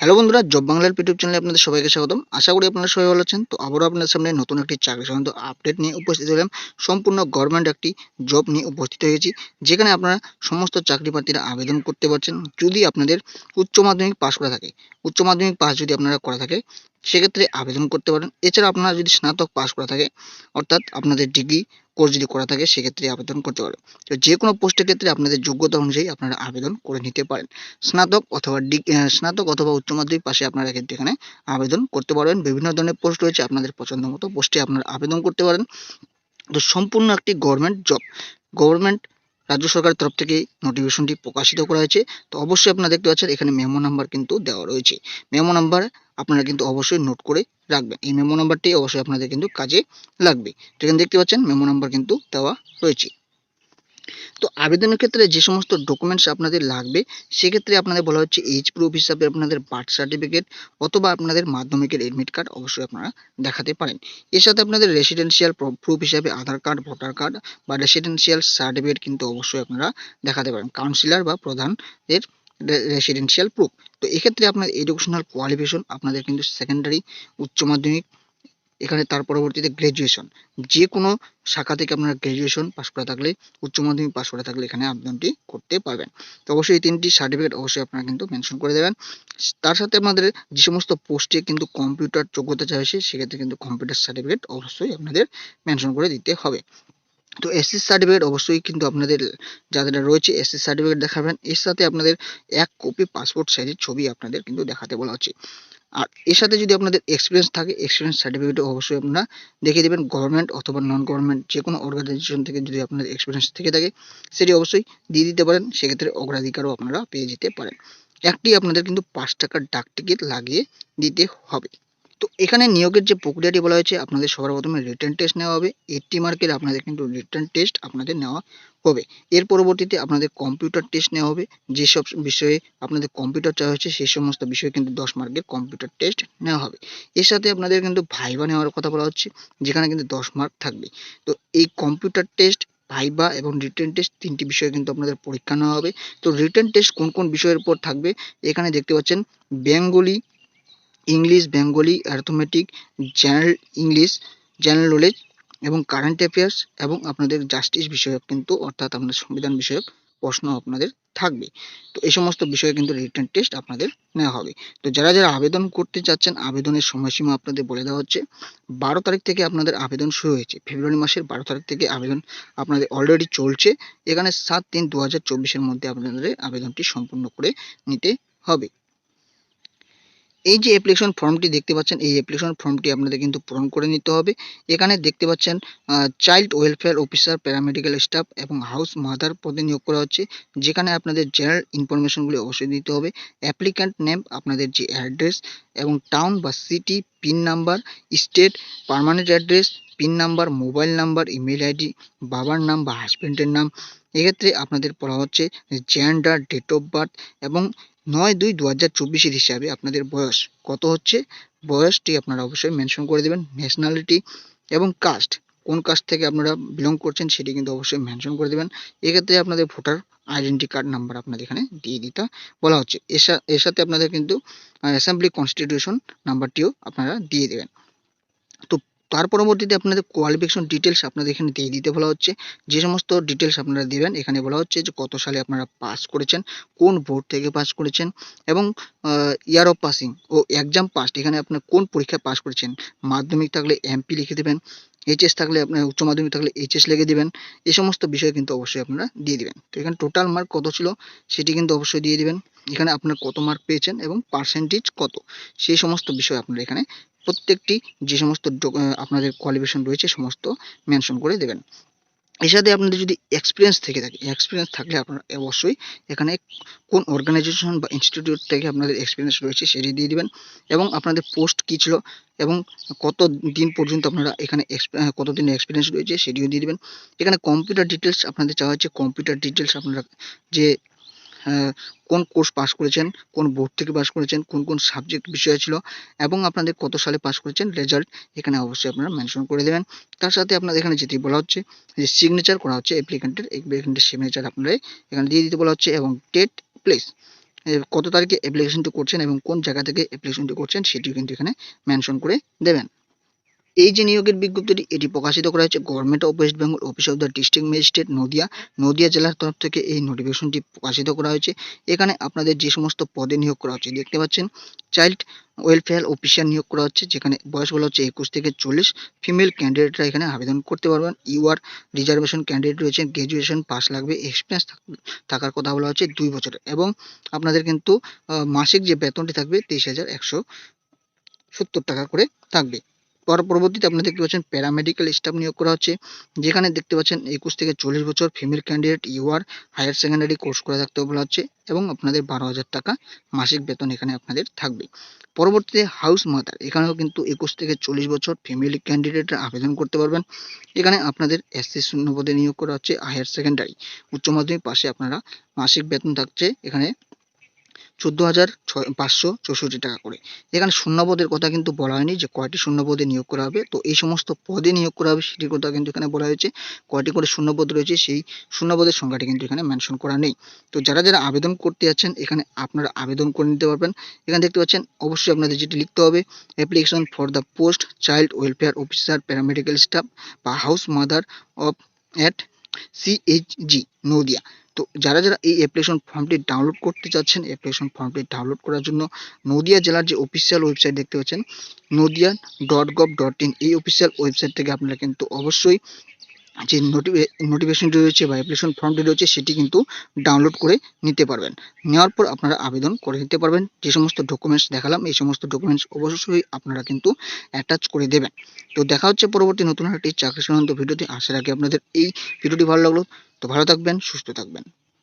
Hello বন্ধুরা, job বাংলার YouTube চ্যানেলে আপনাদের সবাইকে স্বাগতম। আশা করি আপনারা সবাই ভালো আছেন। তো আবারও আপনাদের সামনে নতুন একটি চাকরি সংক্রান্ত আপডেট নিয়ে উপস্থিত হলাম। সম্পূর্ণ গভর্নমেন্ট একটি জব নিয়ে উপস্থিত হয়েছি, যেখানে আপনারা সমস্ত চাকরি প্রার্থীরা আবেদন করতে পারছেন যদি আপনাদের উচ্চ মাধ্যমিক পাস করা থাকে। উচ্চ মাধ্যমিক পাস যদি আপনারা করা থাকে সেক্ষেত্রে আবেদন করতে পারেন। এছাড়া আপনারা যদি স্নাতক পাস করা থাকে, অর্থাৎ আপনাদের ডিগ্রি কোর্স যদি করা থাকে, সেক্ষেত্রে আবেদন করতে পারেন। তো যে কোনো পোস্টের ক্ষেত্রে আপনাদের যোগ্যতা অনুযায়ী আপনারা আবেদন করে নিতে পারেন। স্নাতক অথবা উচ্চ মাধ্যমিক পাশে আপনারা কিন্তু এখানে আবেদন করতে পারবেন। বিভিন্ন ধরনের পোস্ট রয়েছে, আপনাদের পছন্দ মতো পোস্টে আপনারা আবেদন করতে পারেন। তো সম্পূর্ণ একটি গভর্নমেন্ট জব, গভর্নমেন্ট রাজ্য সরকারের তরফ থেকে নোটিফিকেশনটি প্রকাশিত করা হয়েছে। তো অবশ্যই আপনারা দেখতে পাচ্ছেন এখানে মেমো নাম্বার কিন্তু দেওয়া রয়েছে। মেমো নাম্বার আপনারা কিন্তু অবশ্যই নোট করে রাখবেন। এই মেমো নাম্বারটি অবশ্যই আপনাদের কিন্তু কাজে লাগবে। তো এখানে দেখতে পাচ্ছেন মেমো নাম্বার কিন্তু দেওয়া রয়েছে। তো আবেদনের ক্ষেত্রে যে সমস্ত ডকুমেন্টস আপনাদের লাগবে, সেক্ষেত্রে আপনাদের বলা হচ্ছে এজ প্রুফ হিসাবে আপনাদের বার্থ সার্টিফিকেট অথবা আপনাদের মাধ্যমিকের এডমিট কার্ড অবশ্যই আপনারা দেখাতে পারেন। এর সাথে আপনাদের রেসিডেন্সিয়াল প্রুফ হিসাবে আধার কার্ড, ভোটার কার্ড বা রেসিডেন্সিয়াল সার্টিফিকেট কিন্তু অবশ্যই আপনারা দেখাতে পারেন। কাউন্সিলর বা প্রধানের রেসিডেন্সিয়াল প্রুফ। তো এক্ষেত্রে আপনার এডুকেশনাল কোয়ালিফিকেশন আপনাদের কিন্তু সেকেন্ডারি, উচ্চ মাধ্যমিক, এখানে তার পরবর্তীতে গ্র্যাজুয়েশন, যে কোনো শাখা থেকে আপনারা গ্র্যাজুয়েশন পাস করা থাকলে, উচ্চ মাধ্যমিক পাস করা থাকলে এখানে আবেদনটি করতে পারবেন। তো অবশ্যই এই তিনটি সার্টিফিকেট অবশ্যই আপনারা কিন্তু মেনশন করে দেবেন। তার সাথে আপনাদের যে সমস্ত পোস্টে কিন্তু কম্পিউটার যোগ্যতা চাইছে, সেক্ষেত্রে কিন্তু কম্পিউটার সার্টিফিকেট অবশ্যই আপনাদের মেনশন করে দিতে হবে। তো এসসি সার্টিফিকেট অবশ্যই কিন্তু আপনাদের যাদের রয়েছে এসসি সার্টিফিকেট দেখাবেন। এর সাথে আপনাদের 1 কপি পাসপোর্ট সাইজের ছবি আপনাদের কিন্তু দেখাতে বলা হচ্ছে। আর এর সাথে যদি আপনাদের এক্সপিরিয়েন্স থাকে, এক্সপিরিয়েন্স সার্টিফিকেটও অবশ্যই আপনারা দেখিয়ে দেবেন। গভর্নমেন্ট অথবা নন গভর্নমেন্ট যে কোনো অর্গানাইজেশন থেকে যদি আপনাদের এক্সপিরিয়েন্স থেকে থাকে, সেটি অবশ্যই দিয়ে দিতে পারেন। সেক্ষেত্রে অগ্রাধিকারও আপনারা পেয়ে যেতে পারেন। একটি আপনাদের কিন্তু 5 টাকার ডাক টিকিট লাগিয়ে দিতে হবে। তো এখানে নিয়োগের যে প্রক্রিয়াটি বলা হয়েছে, আপনাদের সবার প্রথমে রিটেন টেস্ট নেওয়া হবে। 80 মার্কের আপনাদের কিন্তু রিটেন টেস্ট আপনাদের নেওয়া হবে। এর পরবর্তীতে আপনাদের কম্পিউটার টেস্ট নেওয়া হবে। যেসব বিষয়ে আপনাদের কম্পিউটার চাওয়া হয়েছে, সেই সমস্ত বিষয়ে কিন্তু 10 মার্কের কম্পিউটার টেস্ট নেওয়া হবে। এর সাথে আপনাদের কিন্তু ভাইভা নেওয়ার কথা বলা হচ্ছে, যেখানে কিন্তু 10 মার্ক থাকবে। তো এই কম্পিউটার টেস্ট, ভাইভা এবং রিটেন টেস্ট, 3টি বিষয়ে কিন্তু আপনাদের পরীক্ষা নেওয়া হবে। তো রিটেন টেস্ট কোন কোন বিষয়ের উপর থাকবে, এখানে দেখতে পাচ্ছেন Bengali, English, Bengali, arithmetic, general English, general knowledge এবং কারেন্ট অ্যাফেয়ার্স এবং আপনাদের জাস্টিস বিষয়ক কিন্তু, অর্থাৎ আপনাদের সংবিধান বিষয়ক প্রশ্ন আপনাদের থাকবে। তো এই সমস্ত বিষয়ে কিন্তু রিটেন টেস্ট আপনাদের নেওয়া হবে। তো যারা যারা আবেদন করতে চাচ্ছেন, আবেদনের সময়সীমা আপনাদের বলে দেওয়া হচ্ছে। 12 তারিখ থেকে আপনাদের আবেদন শুরু হয়েছে। ফেব্রুয়ারি মাসের 12 তারিখ থেকে আবেদন আপনাদের অলরেডি চলছে। এখানে 7/3/2024 মধ্যে আপনাদের আবেদনটি সম্পূর্ণ করে নিতে হবে। এই যে অ্যাপ্লিকেশন ফর্মটি দেখতে পাচ্ছেন, এই অ্যাপ্লিকেশন ফর্মটি আপনাদের কিন্তু পূরণ করে নিতে হবে। এখানে দেখতে পাচ্ছেন child welfare officer, paramedical staff এবং হাউস মাদার পদে নিয়োগ করা হচ্ছে, যেখানে আপনাদের জেনারেল ইনফরমেশনগুলি অবশ্যই দিতে হবে। অ্যাপ্লিক্যান্ট নেম, আপনাদের যে অ্যাড্রেস এবং টাউন বা city, pin number, state, permanent address, pin number, mobile number, email ID, বাবার নাম বা হাজব্যান্ডের নাম। এক্ষেত্রে আপনাদের বলা হচ্ছে জেন্ডার, ডেট অফ বার্থ এবং 9/2/2024 হিসাবে আপনাদের বয়স কত হচ্ছে, বয়সটি আপনারা অবশ্যই মেনশন করে দেবেন। ন্যাশনালিটি এবং কাস্ট, কোন কাস্ট থেকে আপনারা বিলং করছেন সেটি কিন্তু অবশ্যই মেনশন করে দেবেন। এক্ষেত্রে আপনাদের ভোটার আইডেন্টি কার্ড নাম্বার আপনাদের এখানে দিয়ে দিতে বলা হচ্ছে। এর সাথে আপনাদের কিন্তু অ্যাসেম্বলি কনস্টিটিউশন নাম্বারটিও আপনারা দিয়ে দেবেন। তো তার পরবর্তীতে আপনাদের কোয়ালিফিকেশন ডিটেলস আপনাদের এখানে দিয়ে দিতে বলা হচ্ছে। যে সমস্ত ডিটেলস আপনারা দেবেন, এখানে বলা হচ্ছে যে কত সালে আপনারা পাস করেছেন, কোন বোর্ড থেকে পাস করেছেন এবং ইয়ার অফ পাসিং ও এক্সাম পাস, এখানে আপনার কোন পরীক্ষায় পাস করেছেন। মাধ্যমিক থাকলে এমপি লিখে দেবেন, এইচএস থাকলে আপনার উচ্চ মাধ্যমিক থাকলে এইচএস লিখে দেবেন। এই সমস্ত বিষয় কিন্তু অবশ্যই আপনারা দিয়ে দিবেন। তো এখানে টোটাল মার্ক কত ছিল সেটি কিন্তু অবশ্যই দিয়ে দিবেন। এখানে আপনার কত মার্ক পেয়েছেন এবং পার্সেন্টেজ কত, সেই সমস্ত বিষয় আপনারা এখানে প্রত্যেকটি যে সমস্ত আপনাদের কোয়ালিফিকেশন রয়েছে সমস্ত মেনশন করে দেবেন। এর সাথে আপনাদের যদি এক্সপিরিয়েন্স থেকে থাকে, এক্সপিরিয়েন্স থাকলে আপনারা অবশ্যই এখানে কোন অর্গানাইজেশন বা ইনস্টিটিউট থেকে আপনাদের এক্সপিরিয়েন্স রয়েছে সেটি দিয়ে দিবেন এবং আপনাদের পোস্ট কী ছিল এবং কত দিন পর্যন্ত আপনারা এখানে কত দিনের এক্সপিরিয়েন্স রয়েছে সেটিও দিয়ে দিবেন। এখানে কম্পিউটার ডিটেলস আপনাদের চাওয়া হচ্ছে। কম্পিউটার ডিটেলস আপনারা যে কোন কোর্স পাস করেছেন, কোন বোর্ড থেকে পাস করেছেন, কোন কোন সাবজেক্ট বিষয় ছিল এবং আপনাদের কত সালে পাস করেছেন, রেজাল্ট এখানে অবশ্যই আপনারা মেনশন করে দেবেন। তার সাথে আপনাদের এখানে যেটি বলা হচ্ছে যে সিগনেচার করা হচ্ছে অ্যাপ্লিক্যান্টের সিগনেচার আপনারা এখানে দিয়ে দিতে বলা হচ্ছে এবং ডেট, প্লেস, কত তারিখে অ্যাপ্লিকেশনটি করছেন এবং কোন জায়গা থেকে অ্যাপ্লিকেশনটি করছেন সেটিও কিন্তু এখানে মেনশন করে দেবেন। এই যে নিয়োগের বিজ্ঞপ্তিটি এটি প্রকাশিত করা হয়েছে government of West Bengal office of the district magistrate Nadia জেলার তরফ থেকে এই নোটিফিকেশনটি প্রকাশিত করা হয়েছে। এখানে আপনাদের যে সমস্ত পদে নিয়োগ করা হচ্ছে দেখতে পাচ্ছেন, চাইল্ড ওয়েলফেয়ার অফিসার নিয়োগ করা হচ্ছে, যেখানে বয়স বলা হচ্ছে 21 থেকে 40। ফিমেল ক্যান্ডিডেটরা এখানে আবেদন করতে পারবেন। ইউআর রিজার্ভেশন ক্যান্ডিডেট রয়েছে, গ্র্যাজুয়েশন পাস লাগবে, এক্সপিরিয়েন্স থাকার কথা বলা হচ্ছে 2 বছরের, এবং আপনাদের কিন্তু মাসিক যে বেতনটি থাকবে 23,170 টাকা করে থাকবে। পরবর্তীতে আপনারা দেখতে পাচ্ছেন প্যারামেডিক্যাল স্টাফ নিয়োগ করা হচ্ছে, যেখানে দেখতে পাচ্ছেন 21 থেকে 40 বছর, female candidate, UR higher secondary course করে থাকতে বলা হচ্ছে, এবং আপনাদের 12,000 টাকা মাসিক বেতন এখানে আপনাদের থাকবে। পরবর্তীতে হাউস মাদার, এখানেও কিন্তু 21 থেকে 40 বছর ফিমেল ক্যান্ডিডেটরা আবেদন করতে পারবেন। এখানে আপনাদের এসসি শূন্য পদে নিয়োগ করা হচ্ছে, হায়ার সেকেন্ডারি উচ্চ মাধ্যমিক পাশে আপনারা মাসিক বেতন থাকছে এখানে 14,564 টাকা করে। এখানে শূন্যপদের কথা কিন্তু বলা হয়নি যে কয়টি শূন্যপদে নিয়োগ করা হবে, তো এই সমস্ত পদে নিয়োগ করা হবে সেটির কথা কিন্তু এখানে বলা হয়েছে। কয়টি করে শূন্যপদ রয়েছে সেই শূন্যপদের সংখ্যাটি কিন্তু এখানে মেনশন করা নেই। তো যারা আবেদন করতে যাচ্ছেন এখানে আপনারা আবেদন করে নিতে পারবেন। এখানে দেখতে পাচ্ছেন অবশ্যই আপনাদের যেটি লিখতে হবে, application for the post child welfare officer paramedical staff বা house mother of at CHG Nadia. তো যারা এই অ্যাপ্লিকেশন ফর্মটি ডাউনলোড করতে চাচ্ছেন, অ্যাপ্লিকেশন ফর্মটি ডাউনলোড করার জন্য নদিয়া জেলার যে অফিসিয়াল ওয়েবসাইট দেখতে পাচ্ছেন nodia.gov.in, এই অফিসিয়াল ওয়েবসাইট থেকে আপনারা কিন্তু অবশ্যই যে নোটিফিকেশনটি রয়েছে বা অ্যাপ্লিকেশন ফর্মটি রয়েছে সেটি কিন্তু ডাউনলোড করে নিতে পারবেন। নেওয়ার পর আপনারা আবেদন করে নিতে পারবেন। যে সমস্ত ডকুমেন্টস দেখালাম এই সমস্ত ডকুমেন্টস অবশ্যই আপনারা কিন্তু অ্যাটাচ করে দেবেন। তো দেখা হচ্ছে পরবর্তী নতুন একটি চাকরি সংক্রান্ত ভিডিওতে। আশা রাখি আপনাদের এই ভিডিওটি ভালো লাগলো। তো ভালো থাকবেন, সুস্থ থাকবেন।